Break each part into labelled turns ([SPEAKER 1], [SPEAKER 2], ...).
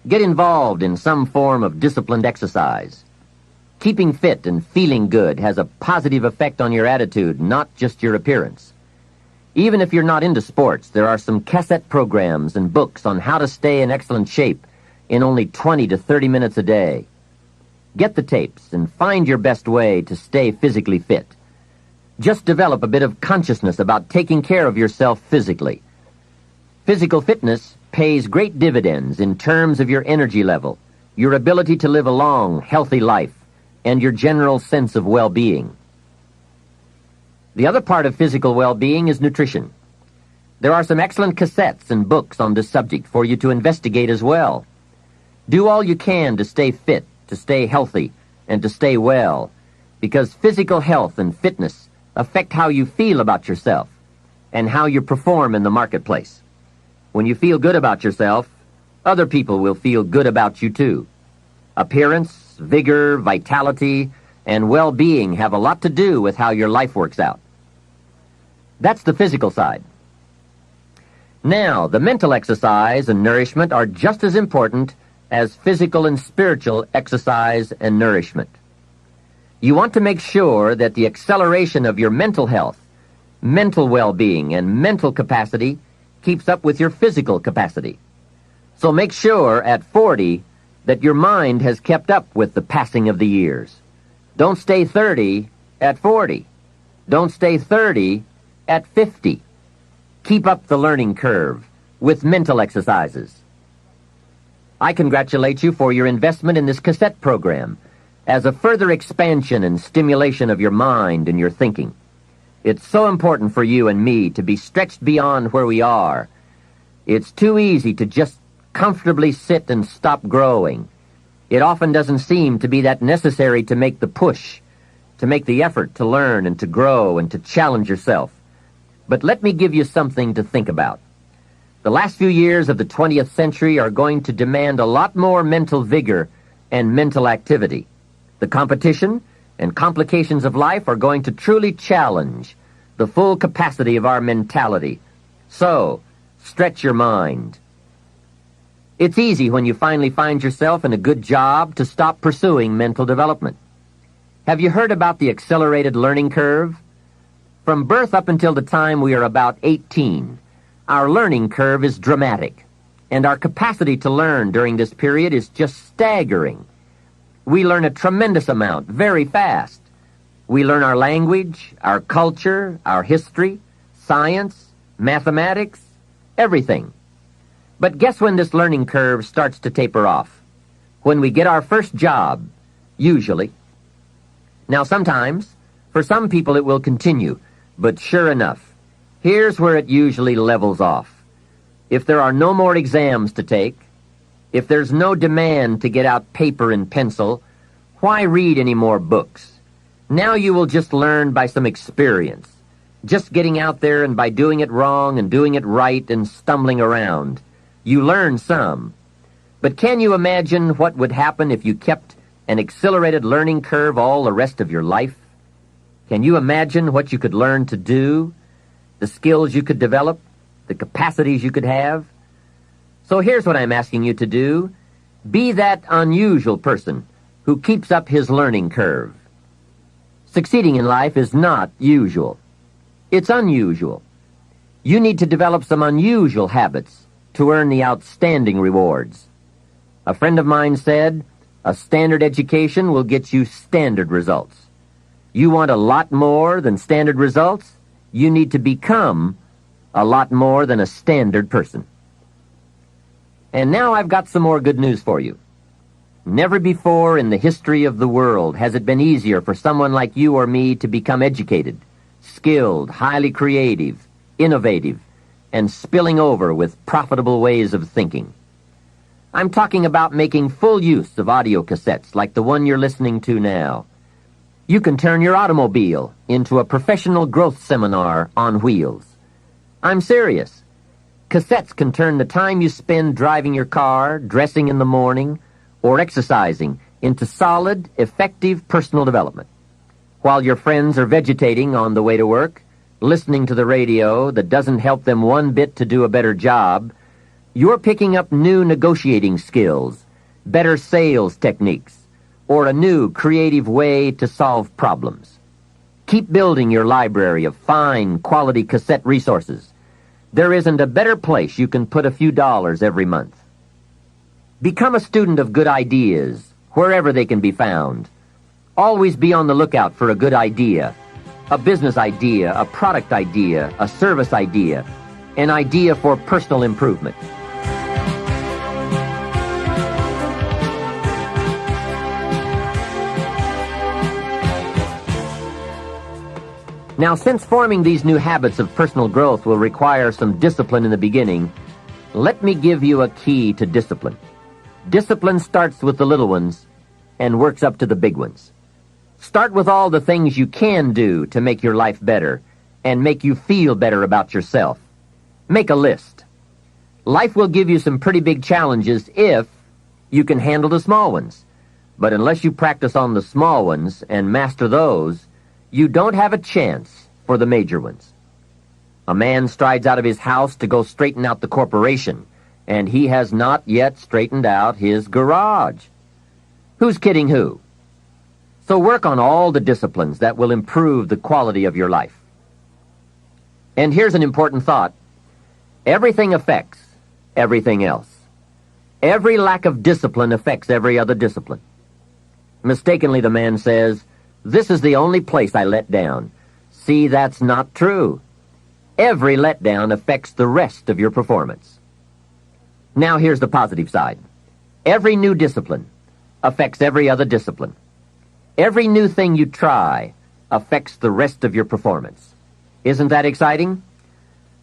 [SPEAKER 1] Get involved in some form of disciplined exercise. Keeping fit and feeling good has a positive effect on your attitude, not just your appearance. Even if you're not into sports, there are some cassette programs and books on how to stay in excellent shape in only 20 to 30 minutes a day. Get the tapes and find your best way to stay physically fit. Just develop a bit of consciousness about taking care of yourself physically. Physical fitness pays great dividends in terms of your energy level, your ability to live a long, healthy life, and your general sense of well-being. The other part of physical well-being is nutrition. There are some excellent cassettes and books on this subject for you to investigate as well. Do all you can to stay fit, to stay healthy, and to stay well, because physical health and fitness affect how you feel about yourself and how you perform in the marketplace. When you feel good about yourself, other people will feel good about you too. Appearance, vigor, vitality, and well-being have a lot to do with how your life works out. That's the physical side. Now, the mental exercise and nourishment are just as important as physical and spiritual exercise and nourishment. You want to make sure that the acceleration of your mental health, mental well-being, and mental capacity keeps up with your physical capacity. So make sure at 40 that your mind has kept up with the passing of the years. Don't stay 30 at 40. Don't stay 30 at 50. Keep up the learning curve with mental exercises. I congratulate you for your investment in this cassette program as a further expansion and stimulation of your mind and your thinking. It's so important for you and me to be stretched beyond where we are. It's too easy to just comfortably sit and stop growing. It often doesn't seem to be that necessary to make the push, to make the effort to learn and to grow and to challenge yourself. But let me give you something to think about. The last few years of the 20th century are going to demand a lot more mental vigor and mental activity. The competition and complications of life are going to truly challenge the full capacity of our mentality. So, stretch your mind. It's easy when you finally find yourself in a good job to stop pursuing mental development. Have you heard about the accelerated learning curve? From birth up until the time we are about 18, our learning curve is dramatic, and our capacity to learn during this period is just staggering. We learn a tremendous amount very fast. We learn our language, our culture, our history, science, mathematics, everything. But guess when this learning curve starts to taper off? When we get our first job, usually. Now sometimes, for some people it will continue, but sure enough, here's where it usually levels off. If there are no more exams to take, if there's no demand to get out paper and pencil, why read any more books? Now you will just learn by some experience, just getting out there and by doing it wrong and doing it right and stumbling around. You learn some. But can you imagine what would happen if you kept an accelerated learning curve all the rest of your life? Can you imagine what you could learn to do, the skills you could develop, the capacities you could have? So here's what I'm asking you to do. Be that unusual person who keeps up his learning curve. Succeeding in life is not usual. It's unusual. You need to develop some unusual habits to earn the outstanding rewards. A friend of mine said, a standard education will get you standard results. You want a lot more than standard results? You need to become a lot more than a standard person. And now I've got some more good news for you. Never before in the history of the world has it been easier for someone like you or me to become educated, skilled, highly creative, innovative, and spilling over with profitable ways of thinking. I'm talking about making full use of audio cassettes like the one you're listening to now. You can turn your automobile into a professional growth seminar on wheels. I'm serious. Cassettes can turn the time you spend driving your car, dressing in the morning, or exercising into solid, effective personal development. While your friends are vegetating on the way to work, listening to the radio that doesn't help them one bit to do a better job, You're picking up new negotiating skills, better sales techniques, or a new creative way to solve problems. Keep building your library of fine, quality cassette resources. There isn't a better place you can put a few dollars every month. Become a student of good ideas, wherever they can be found. Always be on the lookout for a good idea, a business idea, a product idea, a service idea, an idea for personal improvement. Now, since forming these new habits of personal growth will require some discipline in the beginning, let me give you a key to discipline. Discipline starts with the little ones and works up to the big ones. Start with all the things you can do to make your life better and make you feel better about yourself. Make a list. Life will give you some pretty big challenges if you can handle the small ones. But unless you practice on the small ones and master those, you don't have a chance for the major ones. A man strides out of his house to go straighten out the corporation, and he has not yet straightened out his garage. Who's kidding who? So work on all the disciplines that will improve the quality of your life. And here's an important thought. Everything affects everything else. Every lack of discipline affects every other discipline. Mistakenly, the man says, "This is the only place I let down." See, that's not true. Every letdown affects the rest of your performance. Now here's the positive side. Every new discipline affects every other discipline. Every new thing you try affects the rest of your performance. Isn't that exciting?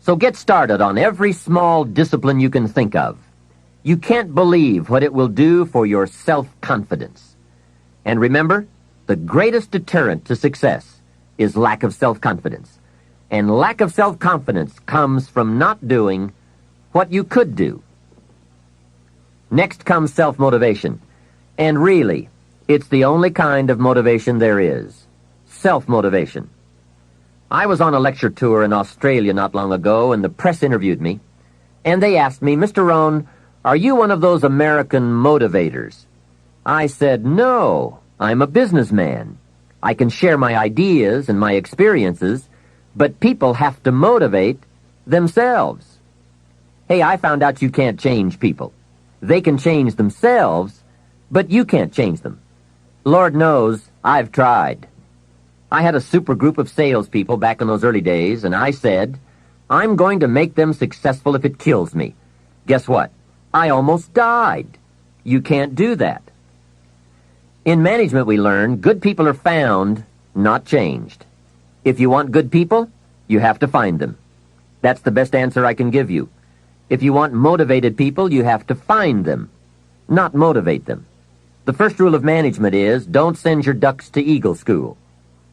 [SPEAKER 1] So get started on every small discipline you can think of. You can't believe what it will do for your self-confidence. And remember, the greatest deterrent to success is lack of self-confidence. And lack of self-confidence comes from not doing what you could do. Next comes self-motivation. And really, it's the only kind of motivation there is. Self-motivation. I was on a lecture tour in Australia not long ago, and the press interviewed me. And they asked me, "Mr. Rohn, are you one of those American motivators?" I said, "No. I'm a businessman. I can share my ideas and my experiences, but people have to motivate themselves." Hey, I found out you can't change people. They can change themselves, but you can't change them. Lord knows, I've tried. I had a super group of salespeople back in those early days, and I said, "I'm going to make them successful if it kills me." Guess what? I almost died. You can't do that. In management, we learn good people are found, not changed. If you want good people, you have to find them. That's the best answer I can give you. If you want motivated people, you have to find them, not motivate them. The first rule of management is don't send your ducks to Eagle School.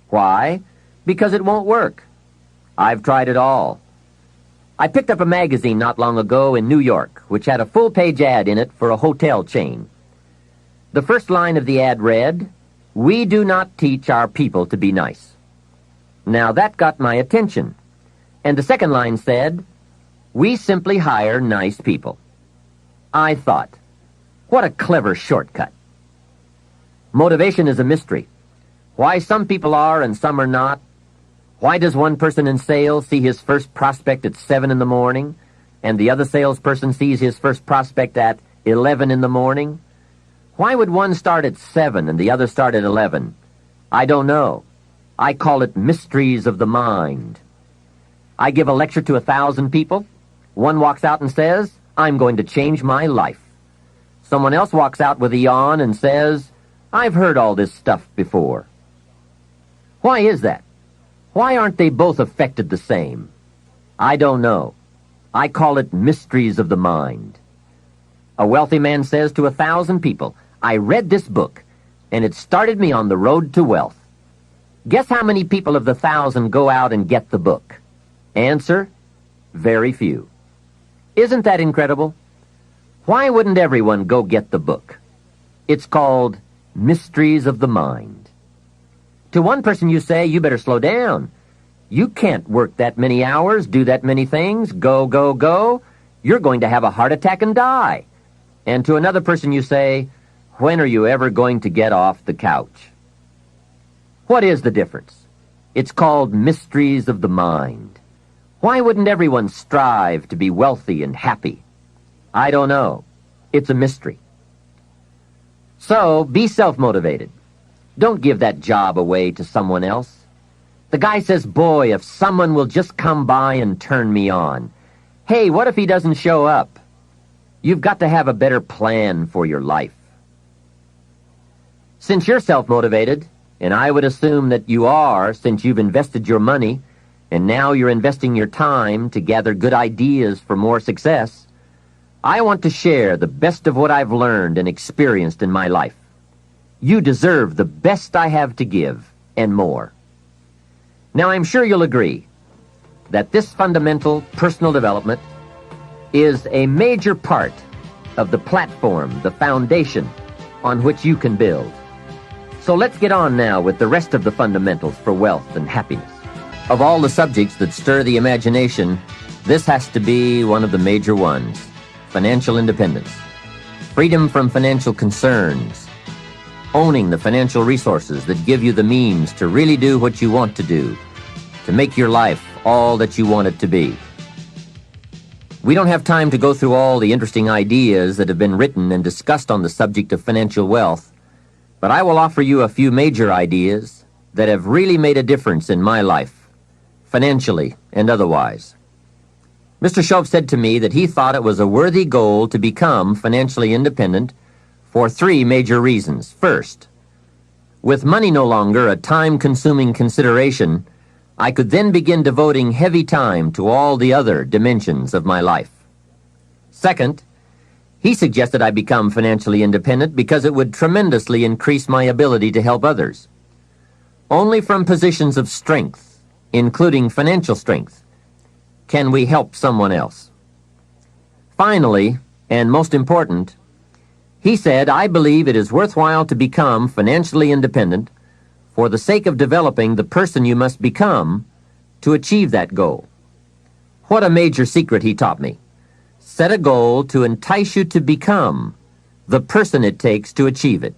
[SPEAKER 1] Why? Because it won't work. I've tried it all. I picked up a magazine not long ago in New York, which had a full-page ad in it for a hotel chain. The first line of the ad read, "We do not teach our people to be nice." Now that got my attention. And the second line said, "We simply hire nice people." I thought, what a clever shortcut. Motivation is a mystery. Why some people are and some are not. Why does one person in sales see his first prospect at 7 in the morning, and the other salesperson sees his first prospect at 11 in the morning? Why would one start at 7 and the other start at 11? I don't know. I call it mysteries of the mind. I give a lecture to 1,000 people. One walks out and says, "I'm going to change my life." Someone else walks out with a yawn and says, "I've heard all this stuff before." Why is that? Why aren't they both affected the same? I don't know. I call it mysteries of the mind. A wealthy man says to 1,000 people, "I read this book, and it started me on the road to wealth." Guess how many people of the 1,000 go out and get the book? Answer, very few. Isn't that incredible? Why wouldn't everyone go get the book? It's called Mysteries of the Mind. To one person you say, "You better slow down. You can't work that many hours, do that many things, go, go, go. you're going to have a heart attack and die. And to another person you say, when are you ever going to get off the couch? What is the difference? It's called mysteries of the mind. Why wouldn't everyone strive to be wealthy and happy? I don't know. It's a mystery. So, be self-motivated. Don't give that job away to someone else. The guy says, boy, if someone will just come by and turn me on. Hey, what if he doesn't show up? You've got to have a better plan for your life. Since you're self-motivated, and I would assume that you are since you've invested your money, and now you're investing your time to gather good ideas for more success, I want to share the best of what I've learned and experienced in my life. You deserve the best I have to give, and more. Now, I'm sure you'll agree that this fundamental personal development is a major part of the platform, the foundation on which you can build. So let's get on now with the rest of the fundamentals for wealth and happiness. Of all the subjects that stir the imagination, this has to be one of the major ones: financial independence, freedom from financial concerns, owning the financial resources that give you the means to really do what you want to do, to make your life all that you want it to be. We don't have time to go through all the interesting ideas that have been written and discussed on the subject of financial wealth, but I will offer you a few major ideas that have really made a difference in my life, financially and otherwise. Mr. Shoaff said to me that he thought it was a worthy goal to become financially independent for 3 major reasons. First, with money no longer a time-consuming consideration, I could then begin devoting heavy time to all the other dimensions of my life. Second, he suggested I become financially independent because it would tremendously increase my ability to help others. Only from positions of strength, including financial strength, can we help someone else. Finally, and most important, he said, I believe it is worthwhile to become financially independent for the sake of developing the person you must become to achieve that goal. What a major secret he taught me. Set a goal to entice you to become the person it takes to achieve it.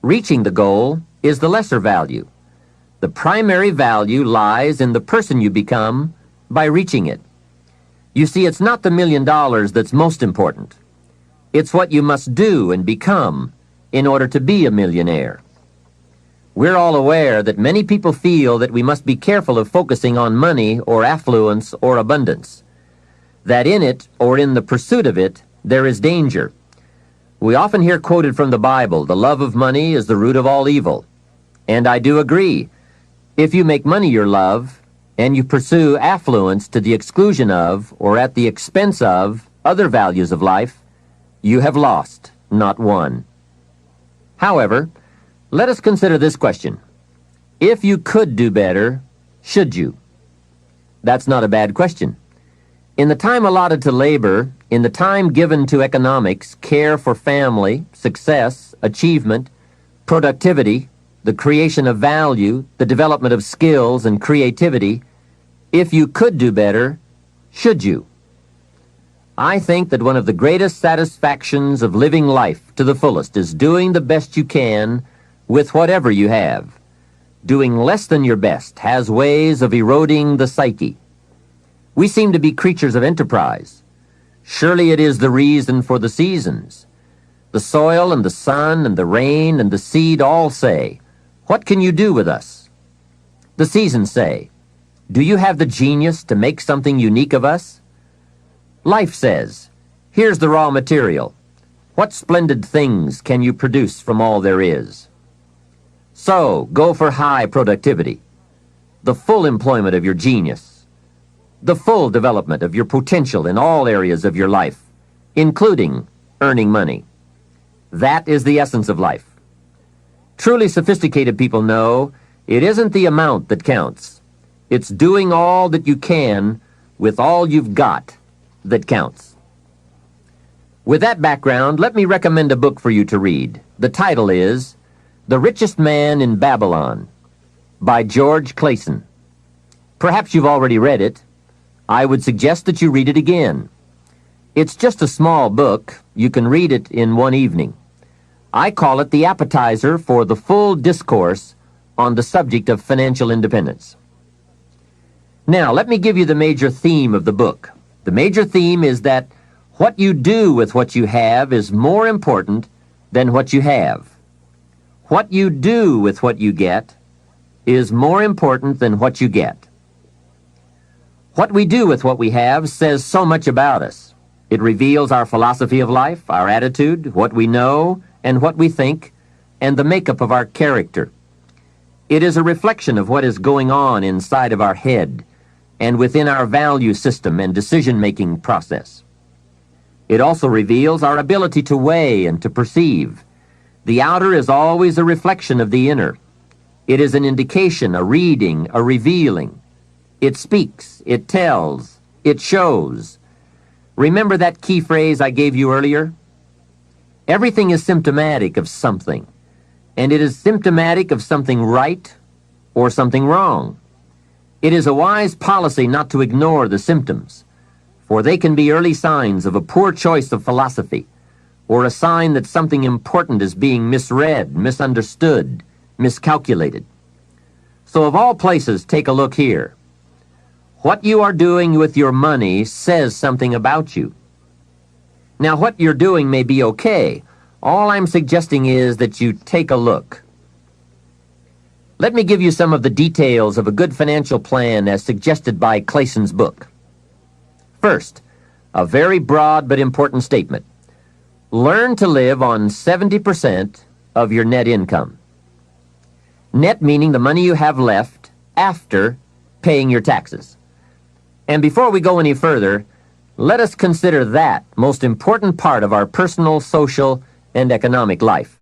[SPEAKER 1] Reaching the goal is the lesser value. The primary value lies in the person you become by reaching it. You see, it's not the $1 million that's most important. It's what you must do and become in order to be a millionaire. We're all aware that many people feel that we must be careful of focusing on money or affluence or abundance, that in it or in the pursuit of it there is danger. We often hear quoted from the Bible, the love of money is the root of all evil. And I do agree. If you make money your love, and you pursue affluence to the exclusion of or at the expense of other values of life, you have lost, not won. However, let us consider this question. If you could do better, should you? That's not a bad question. In the time allotted to labor, in the time given to economics, care for family, success, achievement, productivity, the creation of value, the development of skills and creativity, if you could do better, should you? I think that one of the greatest satisfactions of living life to the fullest is doing the best you can with whatever you have. Doing less than your best has ways of eroding the psyche. We seem to be creatures of enterprise. Surely it is the reason for the seasons. The soil and the sun and the rain and the seed all say, what can you do with us? The seasons say, do you have the genius to make something unique of us? Life says, here's the raw material. What splendid things can you produce from all there is? So, go for high productivity, the full employment of your genius, the full development of your potential in all areas of your life, including earning money. That is the essence of life. Truly sophisticated people know it isn't the amount that counts. It's doing all that you can with all you've got that counts. With that background, let me recommend a book for you to read. The title is The Richest Man in Babylon by George Clason. Perhaps you've already read it. I would suggest that you read it again. It's just a small book. You can read it in one evening. I call it the appetizer for the full discourse on the subject of financial independence. Now, let me give you the major theme of the book. The major theme is that what you do with what you have is more important than what you have. What you do with what you get is more important than what you get. What we do with what we have says so much about us. It reveals our philosophy of life, our attitude, what we know, and what we think, and the makeup of our character. It is a reflection of what is going on inside of our head and within our value system and decision-making process. It also reveals our ability to weigh and to perceive. The outer is always a reflection of the inner. It is an indication, a reading, a revealing. It speaks, it tells, it shows. Remember that key phrase I gave you earlier? Everything is symptomatic of something, and it is symptomatic of something right or something wrong. It is a wise policy not to ignore the symptoms, for they can be early signs of a poor choice of philosophy, or a sign that something important is being misread, misunderstood, miscalculated. So of all places, take a look here. What you are doing with your money says something about you. Now, what you're doing may be okay. All I'm suggesting is that you take a look. Let me give you some of the details of a good financial plan as suggested by Clayson's book. First, a very broad but important statement. Learn to live on 70% of your net income. Net meaning the money you have left after paying your taxes. And before we go any further, let us consider that most important part of our personal, social, and economic life.